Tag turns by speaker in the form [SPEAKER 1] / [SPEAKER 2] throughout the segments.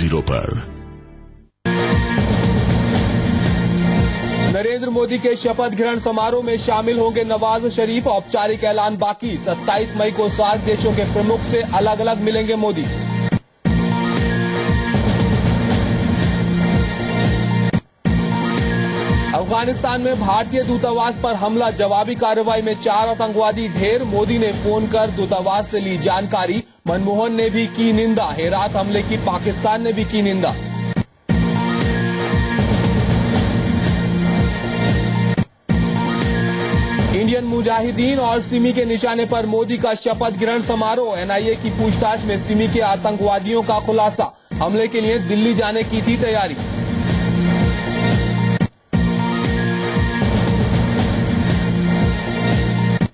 [SPEAKER 1] 10 पर।
[SPEAKER 2] नरेंद्र मोदी के शपथ ग्रहण समारोह में शामिल होंगे नवाज शरीफ, औपचारिक ऐलान बाकी। 27 मई को सार्क देशों के प्रमुख से अलग अलग मिलेंगे मोदी। अफगानिस्तान में भारतीय दूतावास पर हमला, जवाबी कार्रवाई में 4 आतंकवादी ढेर। मोदी ने फोन कर दूतावास से ली जानकारी। मनमोहन ने भी की निंदा। हेरात हमले की पाकिस्तान ने भी की निंदा। इंडियन मुजाहिदीन और सिमी के निशाने पर मोदी का शपथ ग्रहण समारोह। एनआईए की पूछताछ में सिमी के आतंकवादियों का खुलासा। हमले के लिए दिल्ली जाने की थी तैयारी।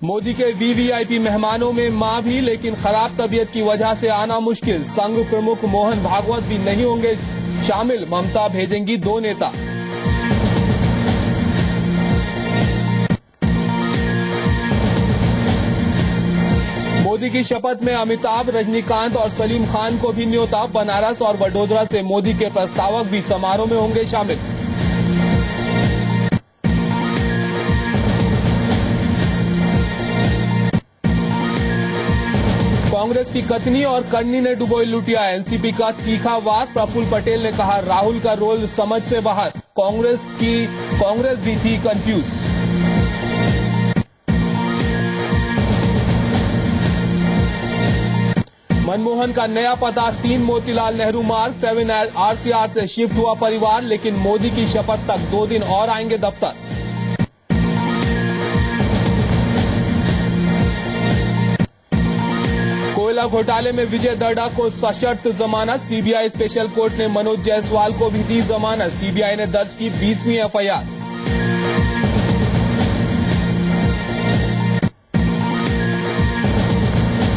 [SPEAKER 2] मोदी के वीवीआईपी मेहमानों में मां भी, लेकिन खराब तबीयत की वजह से आना मुश्किल। संघ प्रमुख मोहन भागवत भी नहीं होंगे शामिल। ममता भेजेंगी 2 नेता। मोदी की शपथ में अमिताभ, रजनीकांत और सलीम खान को भी न्योता। बनारस और वडोदरा से मोदी के प्रस्तावक भी समारोह में होंगे शामिल। कांग्रेस की कथनी और करनी ने डुबोई लुटिया। एनसीपी का तीखा वार। प्रफुल्ल पटेल ने कहा राहुल का रोल समझ से बाहर। कांग्रेस भी थी कंफ्यूज। मनमोहन का नया पता 3 मोतीलाल नेहरू मार्ग। 7 आरसीआर से शिफ्ट हुआ परिवार, लेकिन मोदी की शपथ तक 2 दिन और आएंगे दफ्तर। कोयला घोटाले में विजय दर्डा को सशर्त जमानत। सीबीआई स्पेशल कोर्ट ने मनोज जायसवाल को भी दी जमानत। सीबीआई ने दर्ज की 20वीं एफआईआर।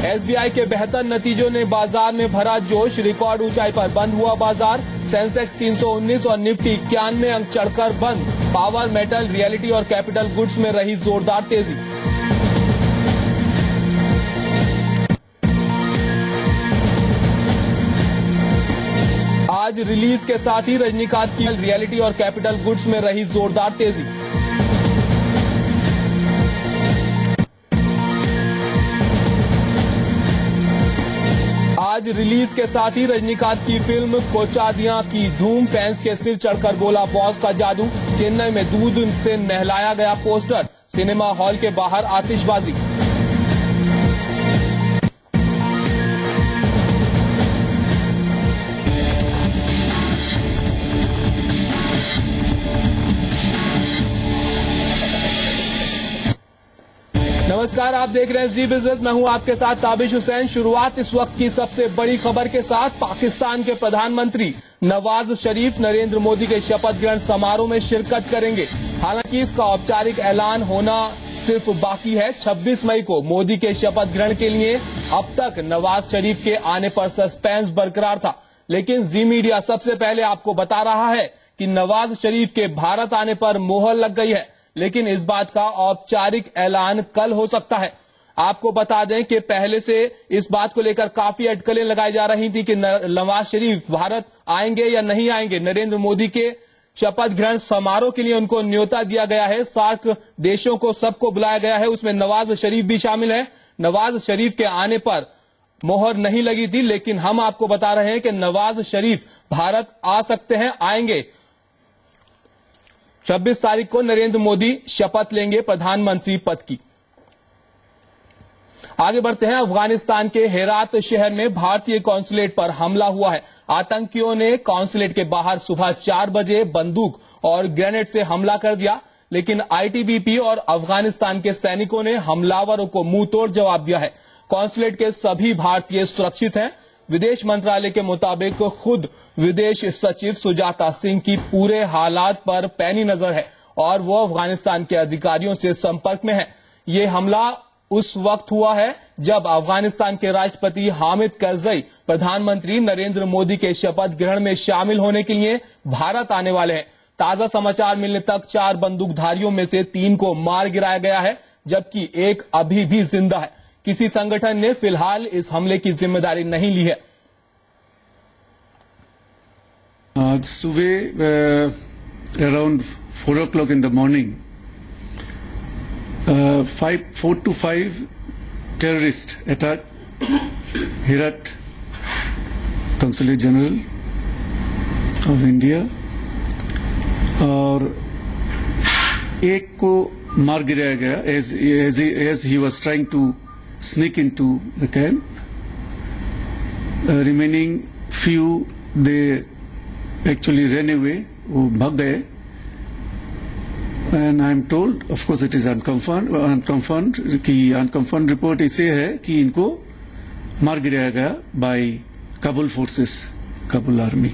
[SPEAKER 2] एसबीआई के बेहतर नतीजों ने बाजार में भरा जोश। रिकॉर्ड ऊंचाई पर बंद हुआ बाजार। सेंसेक्स 319 और निफ्टी 91 अंक चढ़कर बंद। पावर, मेटल, रियलिटी और कैपिटल गुड्स में रही जोरदार तेजी। आज रिलीज के साथ ही रजनीकांत की रियलिटी और कैपिटल गुड्स में रही जोरदार तेजी। आज रिलीज के साथ ही रजनीकांत की फिल्म कोचादियां की धूम। फैंस के सिर चढ़कर बोला बॉस का जादू। चेन्नई में दूध से नहलाया गया पोस्टर। सिनेमा हॉल के बाहर आतिशबाजी। नमस्कार, आप देख रहे हैं जी बिजनेस। मैं हूं आपके साथ ताबिश हुसैन। शुरुआत इस वक्त की सबसे बड़ी खबर के साथ। पाकिस्तान के प्रधानमंत्री नवाज शरीफ नरेंद्र मोदी के शपथ ग्रहण समारोह में शिरकत करेंगे। हालांकि इसका औपचारिक ऐलान होना सिर्फ बाकी है। 26 मई को मोदी के शपथ ग्रहण के लिए अब तक नवाज शरीफ के आने पर सस्पेंस बरकरार था, लेकिन जी मीडिया सबसे पहले आपको बता रहा है कि नवाज शरीफ के भारत आने पर मोहर लग गई है, लेकिन इस बात का औपचारिक ऐलान कल हो सकता है। आपको बता दें कि पहले से इस बात को लेकर काफी अटकलें लगाई जा रही थी कि नवाज शरीफ भारत आएंगे या नहीं आएंगे। नरेंद्र मोदी के शपथ ग्रहण समारोह के लिए उनको न्योता दिया गया है। सार्क देशों को सबको बुलाया गया है, उसमें नवाज शरीफ भी शामिल है। नवाज शरीफ के आने पर मोहर नहीं लगी थी, लेकिन हम आपको बता रहे हैं कि नवाज शरीफ भारत आ सकते हैं, आएंगे। 26 तारीख को नरेंद्र मोदी शपथ लेंगे प्रधानमंत्री पद की। आगे बढ़ते हैं। अफगानिस्तान के हेरात शहर में भारतीय कॉन्सुलेट पर हमला हुआ है। आतंकियों ने कॉन्सुलेट के बाहर सुबह 4 बजे बंदूक और ग्रेनेड से हमला कर दिया, लेकिन आईटीबीपी और अफगानिस्तान के सैनिकों ने हमलावरों को मुंह तोड़ जवाब दिया है। कॉन्सुलेट के सभी भारतीय सुरक्षित हैं। विदेश मंत्रालय के मुताबिक खुद विदेश सचिव सुजाता सिंह की पूरे हालात पर पैनी नजर है और वो अफगानिस्तान के अधिकारियों से संपर्क में है। ये हमला उस वक्त हुआ है जब अफगानिस्तान के राष्ट्रपति हामिद करजई प्रधानमंत्री नरेंद्र मोदी के शपथ ग्रहण में शामिल होने के लिए भारत आने वाले हैं। ताजा समाचार मिलने तक 4 बंदूकधारियों में से 3 को मार गिराया गया है, जबकि 1 अभी भी जिंदा है। किसी संगठन ने फिलहाल इस हमले की जिम्मेदारी नहीं ली है।
[SPEAKER 1] आज सुबह around 4 o'clock in the morning, 4 to 5 terrorist attack Herat Consulate General of India, और एक को मार गिराया गया as he was trying to sneak into the camp. Remaining few they actually ran away, वो भाग गए. And I am told, of course it is unconfirmed कि unconfirmed report इसे है कि इनको मार गिराया गया by Kabul forces, Kabul army,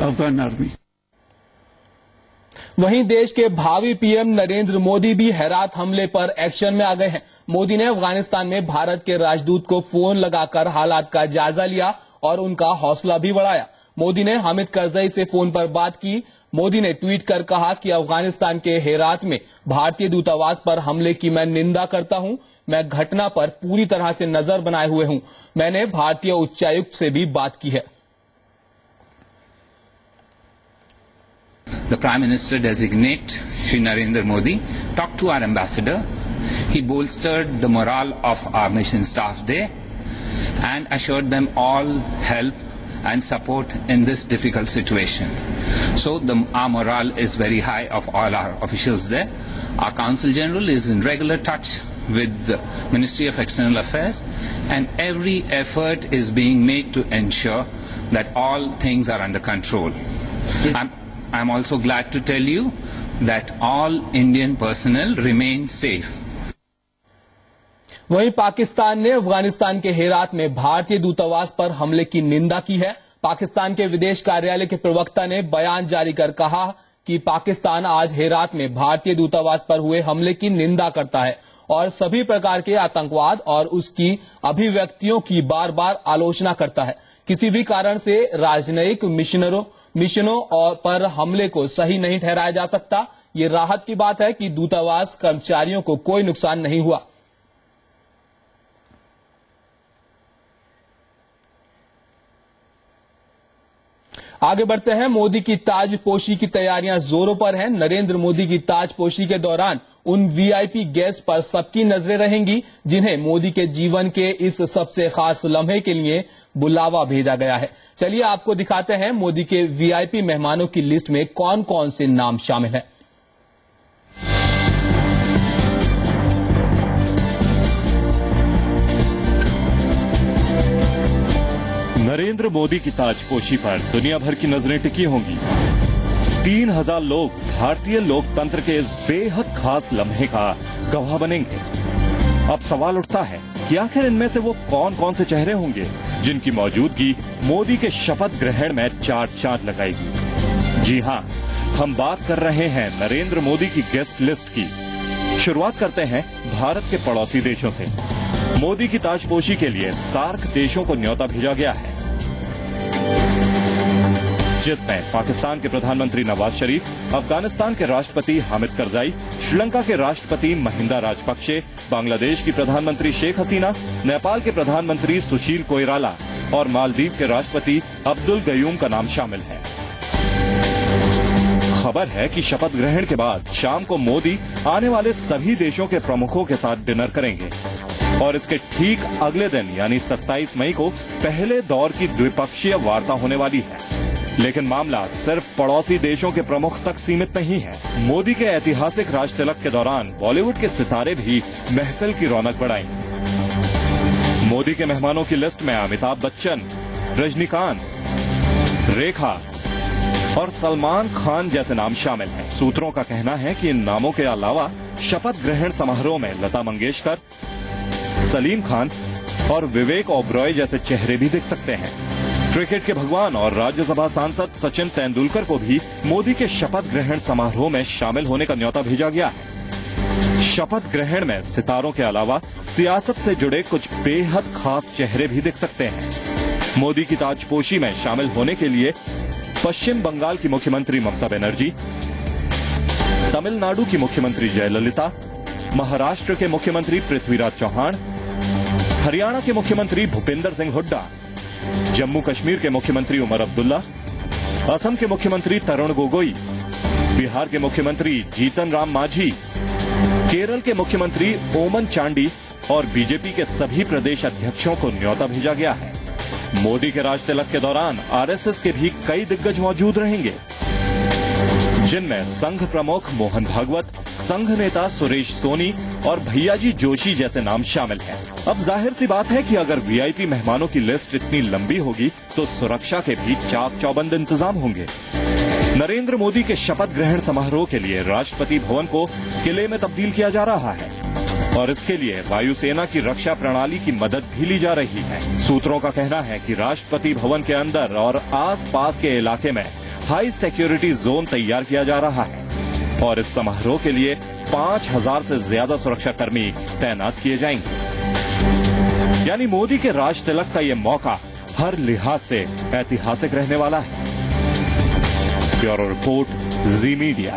[SPEAKER 1] Afghan army.
[SPEAKER 2] वहीं देश के भावी पीएम नरेंद्र मोदी भी हेरात हमले पर एक्शन में आ गए हैं। मोदी ने अफगानिस्तान में भारत के राजदूत को फोन लगाकर हालात का जायजा लिया और उनका हौसला भी बढ़ाया। मोदी ने हामिद करजई से फोन पर बात की। मोदी ने ट्वीट कर कहा कि अफगानिस्तान के हेरात में भारतीय दूतावास पर हमले की मैं निंदा करता हूं। मैं घटना पर पूरी तरह से नजर बनाए हुए हूं। मैंने भारतीय उच्चायुक्त से भी बात की है।
[SPEAKER 3] The Prime Minister designate Shri Narendra Modi talked to our ambassador. He bolstered the morale of our mission staff there and assured them all help and support in this difficult situation. So our morale is very high of all our officials there. Our Consul General is in regular touch with the Ministry of External Affairs, and every effort is being made to ensure that all things are under control. I'm also glad to tell you that all Indian personnel remain safe.
[SPEAKER 2] वहीं पाकिस्तान ने अफगानिस्तान के हेरात में भारतीय दूतावास पर हमले की निंदा की है। पाकिस्तान के विदेश कार्यालय के प्रवक्ता ने बयान जारी कर कहा कि पाकिस्तान आज हेरात में भारतीय दूतावास पर हुए हमले की निंदा करता है और सभी प्रकार के आतंकवाद और उसकी अभिव्यक्तियों की बार बार आलोचना करता है। किसी भी कारण से राजनयिक मिशनों और पर हमले को सही नहीं ठहराया जा सकता। ये राहत की बात है कि दूतावास कर्मचारियों को कोई नुकसान नहीं हुआ। आगे बढ़ते हैं। मोदी की ताजपोशी की तैयारियां जोरों पर हैं। नरेंद्र मोदी की ताजपोशी के दौरान उन वीआईपी गेस्ट पर सबकी नजरें रहेंगी जिन्हें मोदी के जीवन के इस सबसे खास लम्हे के लिए बुलावा भेजा गया है। चलिए आपको दिखाते हैं मोदी के वीआईपी मेहमानों की लिस्ट में कौन कौन से नाम शामिल हैं।
[SPEAKER 4] नरेंद्र मोदी की ताजपोशी पर दुनिया भर की नजरें टिकी होंगी। 3000 लोग भारतीय लोकतंत्र के इस बेहद खास लम्हे का गवाह बनेंगे। अब सवाल उठता है कि आखिर इनमें से वो कौन कौन से चेहरे होंगे जिनकी मौजूदगी मोदी के शपथ ग्रहण में चार चांद लगाएगी। जी हां, हम बात कर रहे हैं नरेंद्र मोदी की गेस्ट लिस्ट की। शुरुआत करते हैं भारत के पड़ोसी देशों से। मोदी की ताजपोशी के लिए सार्क देशों को न्योता भेजा गया है, जिसमें पाकिस्तान के प्रधानमंत्री नवाज शरीफ, अफगानिस्तान के राष्ट्रपति हामिद करजई, श्रीलंका के राष्ट्रपति महिंदा राजपक्षे, बांग्लादेश की प्रधानमंत्री शेख हसीना, नेपाल के प्रधानमंत्री सुशील कोइराला और मालदीव के राष्ट्रपति अब्दुल गयूम का नाम शामिल है। खबर है कि शपथ ग्रहण के बाद शाम को मोदी आने वाले सभी देशों के प्रमुखों के साथ डिनर करेंगे और इसके ठीक अगले दिन यानी 27 मई को पहले दौर की द्विपक्षीय वार्ता होने वाली है। लेकिन मामला सिर्फ पड़ोसी देशों के प्रमुख तक सीमित नहीं है। मोदी के ऐतिहासिक राज तिलक के दौरान बॉलीवुड के सितारे भी महफिल की रौनक बढ़ाएंगे। मोदी के मेहमानों की लिस्ट में अमिताभ बच्चन, रजनीकांत, रेखा और सलमान खान जैसे नाम शामिल हैं। सूत्रों का कहना है कि इन नामों के अलावा शपथ ग्रहण समारोह में लता मंगेशकर, सलीम खान और विवेक ओबरॉय जैसे चेहरे भी दिख सकते हैं। क्रिकेट के भगवान और राज्यसभा सांसद सचिन तेंदुलकर को भी मोदी के शपथ ग्रहण समारोह में शामिल होने का न्योता भेजा गया है। शपथ ग्रहण में सितारों के अलावा सियासत से जुड़े कुछ बेहद खास चेहरे भी दिख सकते हैं। मोदी की ताजपोशी में शामिल होने के लिए पश्चिम बंगाल की मुख्यमंत्री ममता बनर्जी, तमिलनाडु की मुख्यमंत्री जयललिता, महाराष्ट्र के मुख्यमंत्री पृथ्वीराज चौहान, हरियाणा के मुख्यमंत्री भूपिंदर सिंह हुड्डा, जम्मू कश्मीर के मुख्यमंत्री उमर अब्दुल्ला, असम के मुख्यमंत्री तरुण गोगोई, बिहार के मुख्यमंत्री जीतन राम मांझी, केरल के मुख्यमंत्री ओमन चांडी और बीजेपी के सभी प्रदेश अध्यक्षों को न्योता भेजा गया है। मोदी के राज तिलक के दौरान आरएसएस के भी कई दिग्गज मौजूद रहेंगे, जिनमें संघ प्रमुख मोहन भागवत, संघ नेता सुरेश सोनी और भैयाजी जोशी जैसे नाम शामिल हैं। अब जाहिर सी बात है कि अगर वीआईपी मेहमानों की लिस्ट इतनी लंबी होगी तो सुरक्षा के भी चाक चौबंद इंतजाम होंगे। नरेंद्र मोदी के शपथ ग्रहण समारोह के लिए राष्ट्रपति भवन को किले में तब्दील किया जा रहा है और इसके लिए वायुसेना की रक्षा प्रणाली की मदद भी ली जा रही है। सूत्रों का कहना है कि राष्ट्रपति भवन के अंदर और आस-पास के इलाके में हाई सिक्योरिटी जोन तैयार किया जा रहा है और इस समारोह के लिए 5000 से ज्यादा सुरक्षाकर्मी तैनात किए जाएंगे। यानी मोदी के राज तिलक का ये मौका हर लिहाज से ऐतिहासिक रहने वाला है। ब्यूरो रिपोर्ट, जी मीडिया।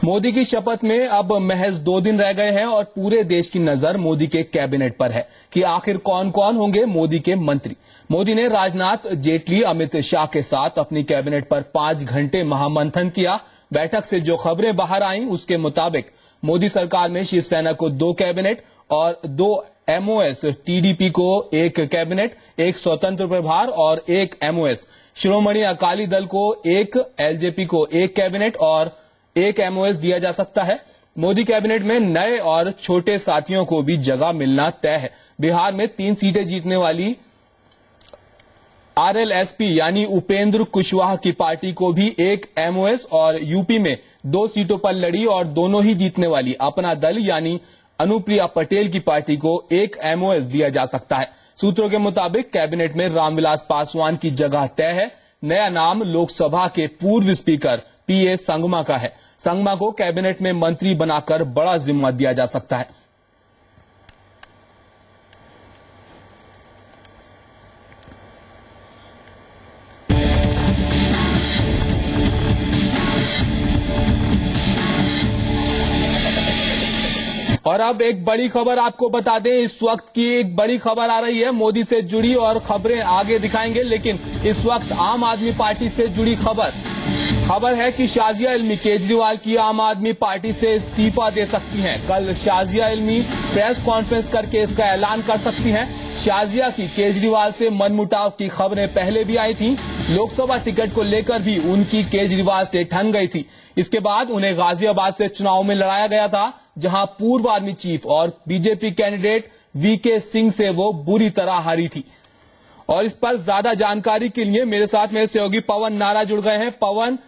[SPEAKER 2] मोदी की शपथ में अब महज 2 दिन रह गए हैं और पूरे देश की नजर मोदी के कैबिनेट पर है कि आखिर कौन कौन होंगे मोदी के मंत्री। मोदी ने राजनाथ, जेटली, अमित शाह के साथ अपनी कैबिनेट पर 5 घंटे महामंथन किया। बैठक से जो खबरें बाहर आईं उसके मुताबिक मोदी सरकार में शिवसेना को 2 कैबिनेट और 2 एमओएस, टीडीपी को 1 कैबिनेट, 1 स्वतंत्र प्रभार और 1 एमओएस, श्रोमणी अकाली दल को 1, एलजेपी को 1 कैबिनेट और 1 एमओएस दिया जा सकता है। मोदी कैबिनेट में नए और छोटे साथियों को भी जगह मिलना तय है। बिहार में 3 सीटें जीतने वाली आरएलएसपी यानी उपेंद्र कुशवाहा की पार्टी को भी 1 एमओएस और यूपी में 2 सीटों पर लड़ी और दोनों ही जीतने वाली अपना दल यानी अनुप्रिया पटेल की पार्टी को 1 एमओएस दिया जा सकता है। सूत्रों के मुताबिक कैबिनेट में रामविलास पासवान की जगह तय है। नया नाम लोकसभा के पूर्व स्पीकर पीए संगमा का है। संगमा को कैबिनेट में मंत्री बनाकर बड़ा जिम्मा दिया जा सकता है। और अब एक बड़ी खबर आपको बता दें, इस वक्त की एक बड़ी खबर आ रही है मोदी से जुड़ी और खबरें आगे दिखाएंगे, लेकिन इस वक्त आम आदमी पार्टी से जुड़ी खबर है कि शाजिया इल्मी केजरीवाल की आम आदमी पार्टी से इस्तीफा दे सकती हैं। कल शाजिया इल्मी प्रेस कॉन्फ्रेंस करके इसका ऐलान कर सकती हैं। शाजिया की केजरीवाल से मनमुटाव की खबरें पहले भी आई थी। लोकसभा टिकट को लेकर भी उनकी केजरीवाल से ठन गई थी। इसके बाद उन्हें गाजियाबाद से चुनाव में लड़ाया गया था, जहां पूर्व आर्मी चीफ और बीजेपी कैंडिडेट वीके सिंह से वो बुरी तरह हारी थी। और इस पर ज्यादा जानकारी के लिए मेरे साथ मेरे सहयोगी पवन नारा जुड़ गए हैं। पवन,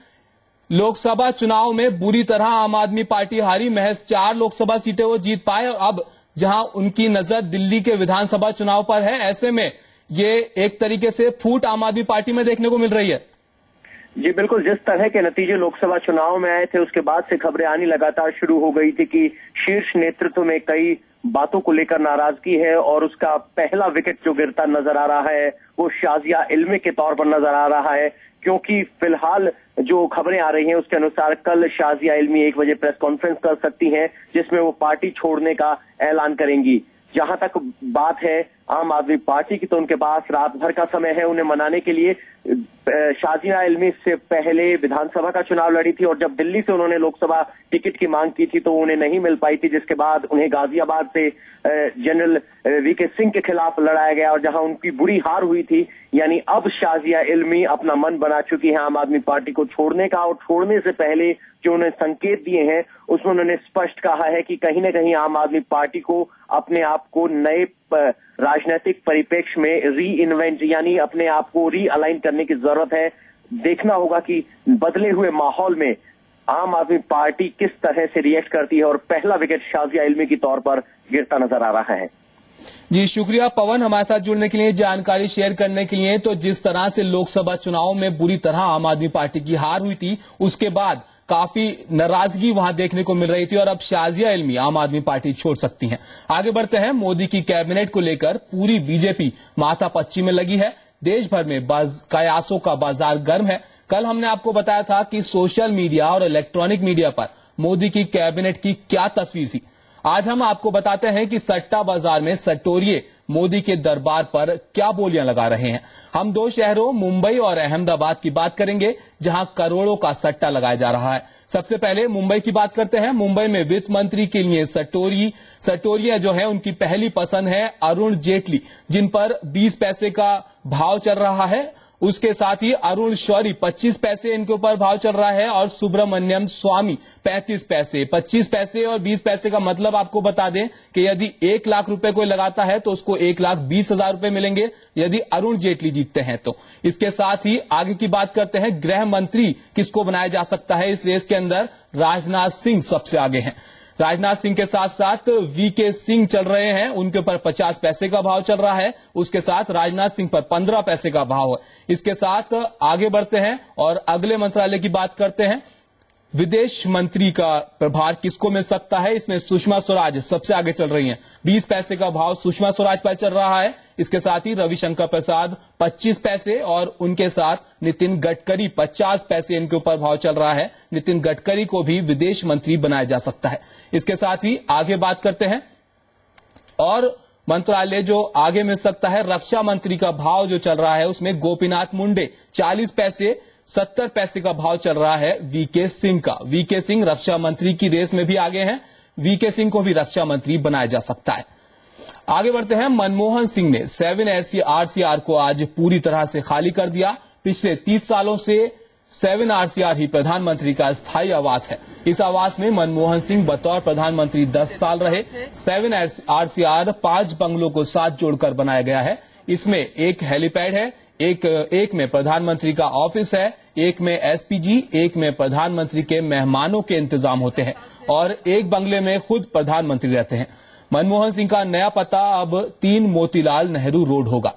[SPEAKER 2] लोकसभा चुनाव में बुरी तरह आम आदमी पार्टी हारी, महज 4 लोकसभा सीटें वो जीत पाए और अब जहां उनकी नजर दिल्ली के विधानसभा चुनाव पर है, ऐसे में ये एक तरीके से फूट आम आदमी पार्टी में देखने को मिल रही है।
[SPEAKER 5] जी बिल्कुल, जिस तरह के नतीजे लोकसभा चुनाव में आए थे उसके बाद से खबरें आनी लगातार शुरू हो गई थी कि शीर्ष नेतृत्व में कई बातों को लेकर नाराजगी है और उसका पहला विकेट जो गिरता नजर आ रहा है वो शाजिया इल्मी के तौर पर नजर आ रहा है, क्योंकि फिलहाल जो खबरें आ रही हैं उसके अनुसार कल शाजिया इल्मी 1 बजे प्रेस कॉन्फ्रेंस कर सकती हैं जिसमें वो पार्टी छोड़ने का ऐलान करेंगी। जहां तक बात है आम आदमी पार्टी की, तो उनके पास रात भर का समय है उन्हें मनाने के लिए। शाजिया इल्मी से पहले विधानसभा का चुनाव लड़ी थी और जब दिल्ली से उन्होंने लोकसभा टिकट की मांग की थी तो उन्हें नहीं मिल पाई थी, जिसके बाद उन्हें गाजियाबाद से जनरल वीके सिंह के खिलाफ लड़ाया गया और जहां उनकी बुरी हार हुई थी। यानी अब शाजिया इल्मी अपना मन बना चुकी है आम आदमी पार्टी को छोड़ने का, और छोड़ने से पहले जो उन्हें संकेत दिए हैं उसमें उन्होंने स्पष्ट कहा है कि कहीं न कहीं आम आदमी पार्टी को अपने आप को नए राजनीतिक परिप्रेक्ष्य में री इन्वेंट यानी अपने आप को रीअलाइन करने की जरूरत है। देखना होगा कि बदले हुए माहौल में आम आदमी पार्टी किस तरह से रिएक्ट करती है और पहला विकेट शाजिया इल्मी के तौर पर गिरता नजर आ रहा है।
[SPEAKER 2] जी शुक्रिया पवन, हमारे साथ जुड़ने के लिए, जानकारी शेयर करने के लिए। तो जिस तरह से लोकसभा चुनाव में बुरी तरह आम आदमी पार्टी की हार हुई थी उसके बाद काफी नाराजगी वहां देखने को मिल रही थी और अब शाजिया इल्मी आम आदमी पार्टी छोड़ सकती हैं। आगे बढ़ते हैं, मोदी की कैबिनेट को लेकर पूरी बीजेपी माथापच्ची में लगी है। देश भर में कयासों का बाजार गर्म है। कल हमने आपको बताया था कि सोशल मीडिया और इलेक्ट्रॉनिक मीडिया पर मोदी की कैबिनेट की क्या तस्वीर थी। आज हम आपको बताते हैं कि सट्टा बाजार में सट्टोरिये मोदी के दरबार पर क्या बोलियां लगा रहे हैं। हम दो शहरों मुंबई और अहमदाबाद की बात करेंगे जहां करोड़ों का सट्टा लगाया जा रहा है। सबसे पहले मुंबई की बात करते हैं। मुंबई में वित्त मंत्री के लिए सट्टोरिये जो है उनकी पहली पसंद है अरुण जेटली, जिन पर 20 पैसे का भाव चल रहा है। उसके साथ ही अरुण शौरी 25 पैसे इनके ऊपर भाव चल रहा है और सुब्रमण्यम स्वामी 35 पैसे। 25 पैसे और 20 पैसे का मतलब आपको बता दें कि यदि 1 लाख रुपए कोई लगाता है तो उसको 1,20,000 रुपए मिलेंगे यदि अरुण जेटली जीतते हैं तो। इसके साथ ही आगे की बात करते हैं, गृह मंत्री किसको बनाया जा सकता है इस रेस के अंदर। राजनाथ सिंह सबसे आगे हैं। राजनाथ सिंह के साथ साथ वीके सिंह चल रहे हैं, उनके ऊपर 50 पैसे का भाव चल रहा है। उसके साथ राजनाथ सिंह पर 15 पैसे का भाव है। इसके साथ आगे बढ़ते हैं और अगले मंत्रालय की बात करते हैं। विदेश मंत्री का प्रभार किसको मिल सकता है, इसमें सुषमा स्वराज सबसे आगे चल रही हैं। 20 पैसे का भाव सुषमा स्वराज पर चल रहा है। इसके साथ ही रविशंकर प्रसाद 25 पैसे और उनके साथ नितिन गडकरी 50 पैसे इनके ऊपर भाव चल रहा है। नितिन गडकरी को भी विदेश मंत्री बनाया जा सकता है। इसके साथ ही आगे बात करते हैं और मंत्रालय जो आगे मिल सकता है, रक्षा मंत्री का भाव जो चल रहा है उसमें गोपीनाथ मुंडे 40 पैसे 70 पैसे का भाव चल रहा है वीके सिंह का। वीके सिंह रक्षा मंत्री की रेस में भी आगे हैं। वीके सिंह को भी रक्षा मंत्री बनाया जा सकता है। आगे बढ़ते हैं। मनमोहन सिंह ने 7RCR को आज पूरी तरह से खाली कर दिया। पिछले 30 सालों से 7RCR ही प्रधानमंत्री का स्थायी आवास है। इस आवास में मनमोहन सिंह बतौर प्रधानमंत्री 10 साल रहे। 7RCR 5 बंगलों को साथ जोड़कर बनाया गया है। इसमें एक हेलीपैड है, एक में प्रधानमंत्री का ऑफिस है, एक में एसपीजी, एक में प्रधानमंत्री के मेहमानों के इंतजाम होते हैं और एक बंगले में खुद प्रधानमंत्री रहते हैं। मनमोहन सिंह का नया पता अब 3 मोतीलाल नेहरू रोड होगा।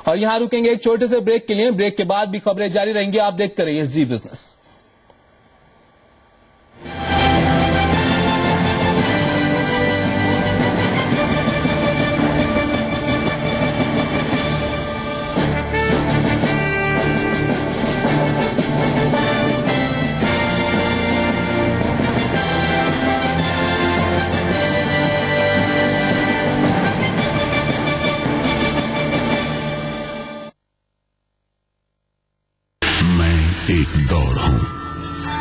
[SPEAKER 2] और यहां रुकेंगे एक छोटे से ब्रेक के लिए। ब्रेक के बाद भी खबरें जारी रहेंगी। आप देखते रहिए जी बिजनेस।
[SPEAKER 6] एक दौड़ हूं।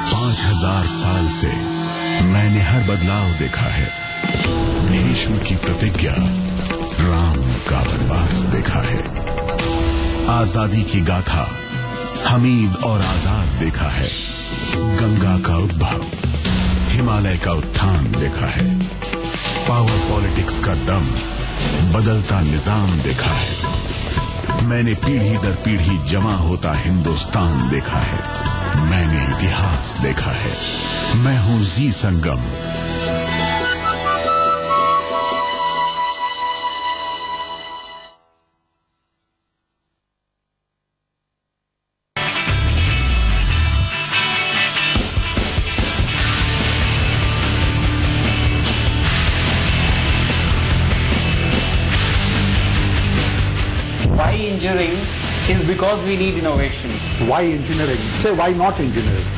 [SPEAKER 6] 5000 साल से मैंने हर बदलाव देखा है। भीष्म की प्रतिज्ञा, राम का वनवास देखा है। आजादी की गाथा, हमीद और आजाद देखा है। गंगा का उद्भव, हिमालय का उत्थान देखा है। पावर पॉलिटिक्स का दम, बदलता निजाम देखा है। मैंने पीढ़ी दर पीढ़ी जमा होता हिंदुस्तान देखा है। मैंने इतिहास देखा है। मैं हूं जी संगम।
[SPEAKER 7] Why engineering is because we need innovations.
[SPEAKER 8] Why engineering? Say, why not engineering?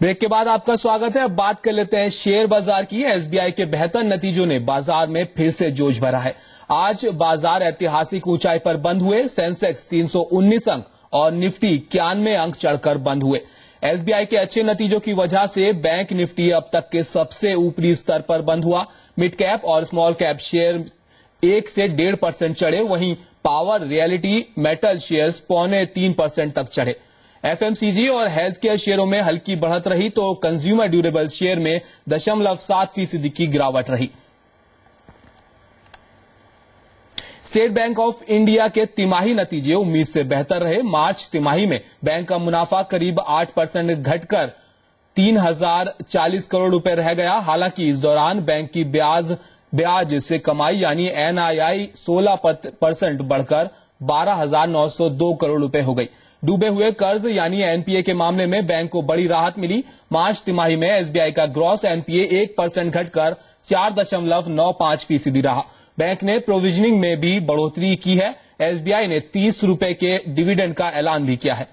[SPEAKER 2] Break के बाद आपका स्वागत है। अब बात कर लेते हैं शेयर बाजार की। एसबीआई के बेहतर नतीजों ने बाजार में फिर से जोश भरा है। आज बाजार ऐतिहासिक ऊंचाई पर बंद हुए। सेंसेक्स 319 अंक और निफ्टी 91 अंक चढ़कर बंद हुए। एसबीआई के अच्छे नतीजों की वजह से बैंक निफ्टी अब तक के सबसे ऊपरी स्तर पर बंद हुआ। मिड कैप और स्मॉल कैप शेयर 1 से 1.5% चढ़े। वहीं पावर, रियलिटी, मेटल शेयर्स 2.25% तक चढ़े। एफएमसीजी और हेल्थ केयर शेयरों में हल्की बढ़त रही तो कंज्यूमर ड्यूरेबल शेयर में 0.7% की गिरावट रही। स्टेट बैंक ऑफ इंडिया के तिमाही नतीजे उम्मीद से बेहतर रहे। मार्च तिमाही में बैंक का मुनाफा करीब 8% घटकर 3040 करोड़ रुपए रह गया। हालांकि इस दौरान बैंक की ब्याज ब्याज से कमाई यानी NII 16% बढ़कर 12,902 करोड़ रुपए हो गई। डूबे हुए कर्ज यानी NPA के मामले में बैंक को बड़ी राहत मिली। मार्च तिमाही में SBI का ग्रॉस NPA 1% घटकर 4.95% रहा। बैंक ने प्रोविजनिंग में भी बढ़ोतरी की है। SBI ने 30 रुपए के डिविडेंड का ऐलान भी किया है।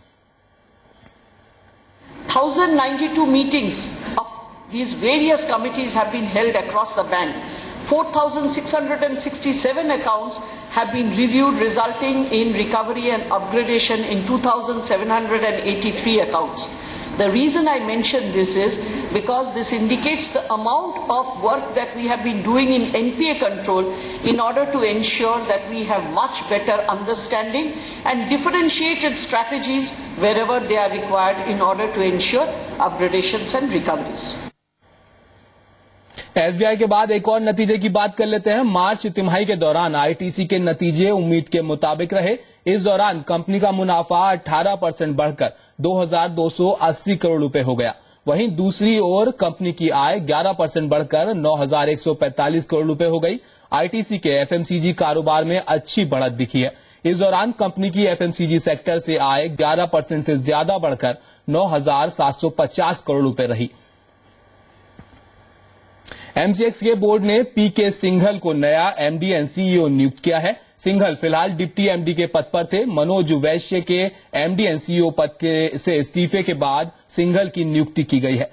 [SPEAKER 9] 1092 meetings of these various committees have been held across the bank. 4,667 accounts have been reviewed, resulting in recovery and upgradation in 2,783 accounts. The reason I mention this is because this indicates the amount of work that we have been doing in NPA control in order to ensure that we have much better understanding and differentiated strategies wherever they are required in order to ensure upgradations and recoveries.
[SPEAKER 2] SBI के बाद एक और नतीजे की बात कर लेते हैं। मार्च तिमाही के दौरान ITC के नतीजे उम्मीद के मुताबिक रहे। इस दौरान कंपनी का मुनाफा 18% बढ़कर 2,280 करोड़ रुपए हो गया। वहीं दूसरी ओर कंपनी की आय 11% बढ़कर 9,145 करोड़ रुपए हो गई। ITC के FMCG कारोबार में अच्छी बढ़त दिखी है। इस दौरान कंपनी की FMCG सेक्टर से आय 11% से ज्यादा बढ़कर 9,750 करोड़ रुपए रही। MCX के बोर्ड ने PK सिंघल को नया MD एंड CEO नियुक्त किया है। सिंघल फिलहाल डिप्टी MD के पद पर थे। मनोज वैश्य के MD एंड CEO पद से इस्तीफे के बाद सिंघल की नियुक्ति की गई है।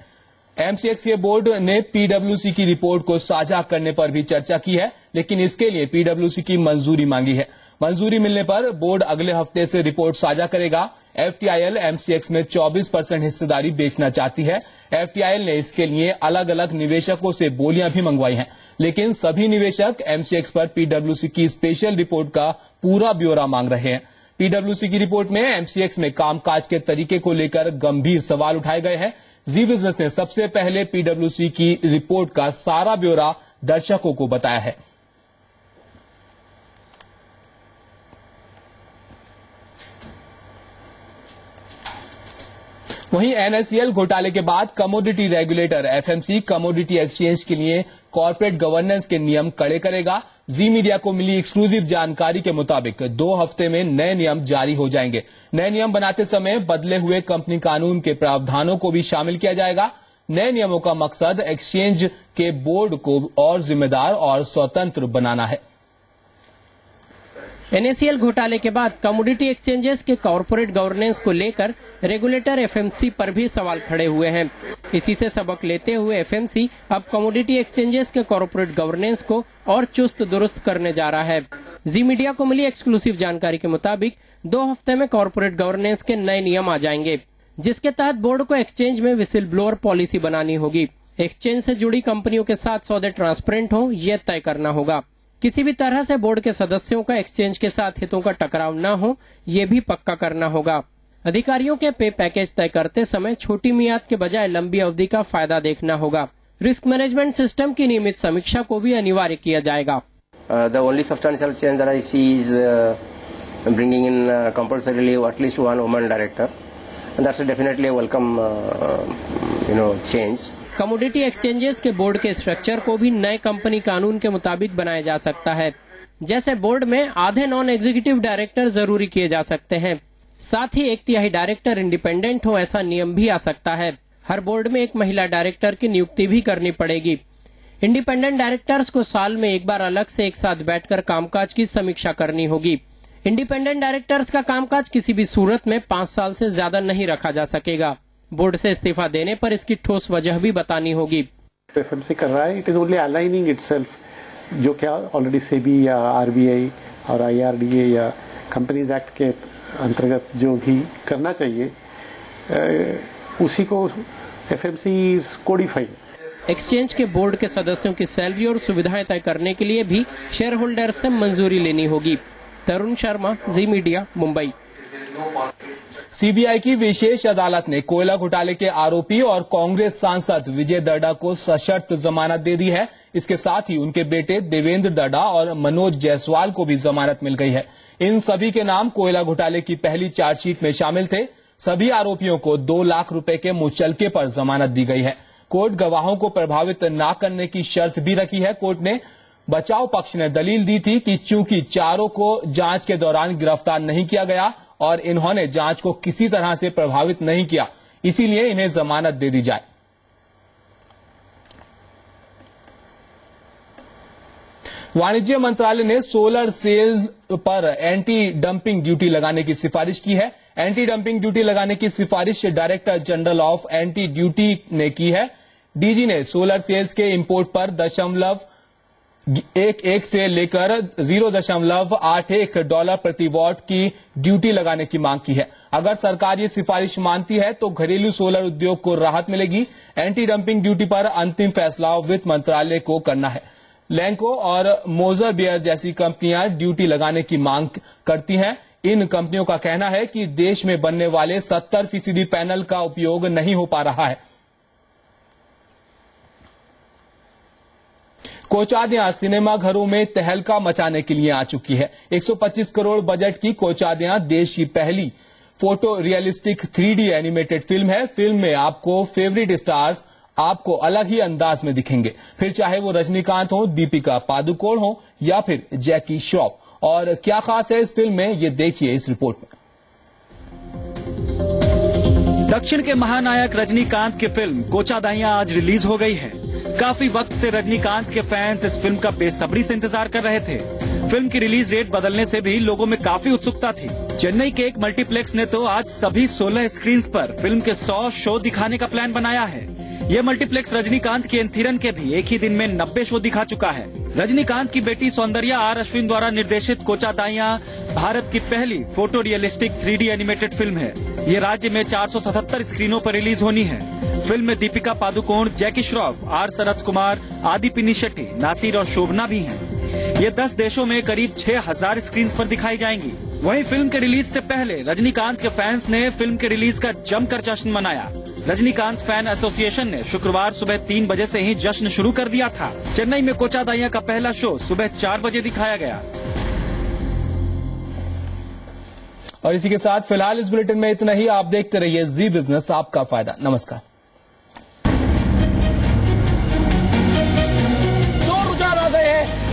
[SPEAKER 2] MCX के बोर्ड ने PwC की रिपोर्ट को साझा करने पर भी चर्चा की है, लेकिन इसके लिए PwC की मंजूरी मांगी है। मंजूरी मिलने पर बोर्ड अगले हफ्ते से रिपोर्ट साझा करेगा। FTIL MCX में 24% हिस्सेदारी बेचना चाहती है। FTIL ने इसके लिए अलग अलग निवेशकों से बोलियां भी मंगवाई हैं, लेकिन सभी निवेशक MCX पर PwC की स्पेशल रिपोर्ट का पूरा ब्यौरा मांग रहे हैं। PwC की रिपोर्ट में MCX में कामकाज के तरीके को लेकर गंभीर सवाल उठाए गए हैं। जी बिजनेस ने सबसे पहले PwC की रिपोर्ट का सारा ब्यौरा दर्शकों को बताया है। वहीं NSCL घोटाले के बाद commodity regulator FMC commodity exchange के लिए कॉर्पोरेट गवर्नेंस के नियम कड़े करेगा। जी मीडिया को मिली एक्सक्लूसिव जानकारी के मुताबिक 2 हफ्ते में नए नियम जारी हो जाएंगे। नए नियम बनाते समय बदले हुए कंपनी कानून के प्रावधानों को भी शामिल किया जाएगा। नए नियमों का मकसद एक्सचेंज के बोर्ड को और जिम्मेदार और स्वतंत्र बनाना है।
[SPEAKER 10] NSCL घोटाले के बाद कमोडिटी एक्सचेंजेस के कॉर्पोरेट गवर्नेंस को लेकर रेगुलेटर FMC पर भी सवाल खड़े हुए हैं। इसी से सबक लेते हुए FMC अब कमोडिटी एक्सचेंजेस के कॉर्पोरेट गवर्नेंस को और चुस्त दुरुस्त करने जा रहा है। जी मीडिया को मिली एक्सक्लूसिव जानकारी के मुताबिक 2 हफ्ते में कॉर्पोरेट गवर्नेंस के नए नियम आ जाएंगे, जिसके तहत बोर्ड को एक्सचेंज में विसिल ब्लोअर पॉलिसी बनानी होगी। एक्सचेंज से जुड़ी कंपनियों के साथ सौदे ट्रांसपेरेंट हो, यह तय करना होगा। किसी भी तरह से बोर्ड के सदस्यों का एक्सचेंज के साथ हितों का टकराव न हो, ये भी पक्का करना होगा। अधिकारियों के पे पैकेज तय करते समय छोटी मियाद के बजाय लंबी अवधि का फायदा देखना होगा। रिस्क मैनेजमेंट सिस्टम की नियमित समीक्षा को भी अनिवार्य किया जाएगा।
[SPEAKER 11] The only substantial change that I see is bringing in compulsorily at least one woman director, and that's definitely a welcome change.
[SPEAKER 10] Commodity exchanges के बोर्ड के स्ट्रक्चर को भी नए कंपनी कानून के मुताबिक बनाया जा सकता है। जैसे बोर्ड में आधे नॉन एग्जीक्यूटिव डायरेक्टर जरूरी किए जा सकते हैं, साथ ही 1/3 डायरेक्टर इंडिपेंडेंट हो, ऐसा नियम भी आ सकता है। हर बोर्ड में एक महिला डायरेक्टर की नियुक्ति भी करनी पड़ेगी। इंडिपेंडेंट डायरेक्टर्स को साल में एक बार अलग से एक साथ बैठकर कामकाज की समीक्षा करनी होगी। इंडिपेंडेंट डायरेक्टर्स का कामकाज किसी भी सूरत में 5 साल से ज्यादा नहीं रखा जा सकेगा। बोर्ड से इस्तीफा देने पर इसकी ठोस वजह भी बतानी होगी।
[SPEAKER 8] FMC कर रहा है, it is only aligning itself, जो क्या ऑलरेडी सेबी या RBI और IRDA या कंपनीज एक्ट के अंतर्गत जो भी करना चाहिए उसी को FMC इज कोडिफाइंग।
[SPEAKER 10] एक्सचेंज के बोर्ड के सदस्यों की सैलरी और सुविधाएं तय करने के लिए भी शेयर होल्डर से मंजूरी लेनी होगी। तरुण शर्मा, जी मीडिया, मुंबई।
[SPEAKER 2] CBI की विशेष अदालत ने कोयला घोटाले के आरोपी और कांग्रेस सांसद विजय दड्डा को सशर्त जमानत दे दी है। इसके साथ ही उनके बेटे देवेंद्र दड्डा और मनोज जायसवाल को भी जमानत मिल गई है। इन सभी के नाम कोयला घोटाले की पहली चार्जशीट में शामिल थे। सभी आरोपियों को 2 लाख रुपए के मुचलके पर जमानत दी गई है। कोर्ट गवाहों को प्रभावित न करने की शर्त भी रखी है। कोर्ट ने बचाव पक्ष ने दलील दी थी कि चूंकि चारों को जांच के दौरान गिरफ्तार नहीं किया गया और इन्होंने जांच को किसी तरह से प्रभावित नहीं किया, इसीलिए इन्हें जमानत दे दी जाए। वाणिज्य मंत्रालय ने सोलर सेल्स पर एंटी डंपिंग ड्यूटी लगाने की सिफारिश की है। एंटी डंपिंग ड्यूटी लगाने की सिफारिश director general of anti duty ने की है। डीजी ने सोलर सेल्स के इंपोर्ट पर 0.11 से लेकर $0.81 प्रति वॉट की ड्यूटी लगाने की मांग की है। अगर सरकार ये सिफारिश मानती है तो घरेलू सोलर उद्योग को राहत मिलेगी। एंटी डंपिंग ड्यूटी पर अंतिम फैसला वित्त मंत्रालय को करना है। लैंको और मोजर बियर जैसी कंपनियां ड्यूटी लगाने की मांग करती हैं। इन कंपनियों का कहना है कि देश में बनने वाले 70% पैनल का उपयोग नहीं हो पा रहा है। कोचादियां सिनेमा घरों में तहलका मचाने के लिए आ चुकी है। 125 करोड़ बजट की कोचादियां देश की पहली photo realistic 3D animated film है। फिल्म में आपको फेवरेट स्टार्स आपको अलग ही अंदाज में दिखेंगे, फिर चाहे वो रजनीकांत हो, दीपिका पादुकोण हो या फिर जैकी श्रॉफ। और क्या खास है इस फिल्म में, ये देखिए इस रिपोर्ट में।
[SPEAKER 12] दक्षिण के महानायक रजनीकांत की फिल्म कोचादाइयां आज रिलीज हो गई है। काफी वक्त से रजनीकांत के फैंस इस फिल्म का बेसब्री से इंतजार कर रहे थे। फिल्म की रिलीज डेट बदलने से भी लोगों में काफी उत्सुकता थी। चेन्नई के एक मल्टीप्लेक्स ने तो आज सभी 16 स्क्रीन पर फिल्म के 100 शो दिखाने का प्लान बनाया है। ये मल्टीप्लेक्स रजनीकांत के एंथिरन के भी एक ही दिन में 90 शो दिखा चुका है। रजनीकांत की बेटी सौंदर्या आर अश्विन द्वारा निर्देशित कोचादाइयां भारत की पहली photo realistic 3D animated film है। ये राज्य में 477 स्क्रीनों पर रिलीज होनी है। फिल्म में दीपिका पादुकोण, जैकी श्रॉफ, आर शरद कुमार, आदि पिनिशेट्टी, नासिर और शोभना भी हैं। ये 10 देशों में करीब 6000 स्क्रीन पर दिखाई जाएंगी। वहीं फिल्म के रिलीज से पहले रजनीकांत के फैंस ने फिल्म के रिलीज का जमकर जश्न मनाया। रजनीकांत फैन एसोसिएशन ने शुक्रवार सुबह 3 बजे से ही जश्न शुरू कर दिया था। चेन्नई में कोचादाइयां का पहला शो सुबह 4 बजे दिखाया गया।
[SPEAKER 2] और इसी के साथ फिलहाल इस बुलेटिन में इतना ही। आप देखते रहिए जी बिजनेस, आपका फायदा। नमस्कार।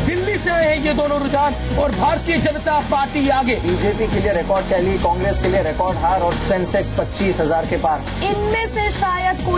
[SPEAKER 13] दिल्ली से है ये दोनों रुझान और भारतीय जनता पार्टी आगे।
[SPEAKER 14] बीजेपी के लिए रिकॉर्ड टैली, कांग्रेस के लिए रिकॉर्ड हार और सेंसेक्स 25,000 के पार।
[SPEAKER 15] इनमें से शायद कोई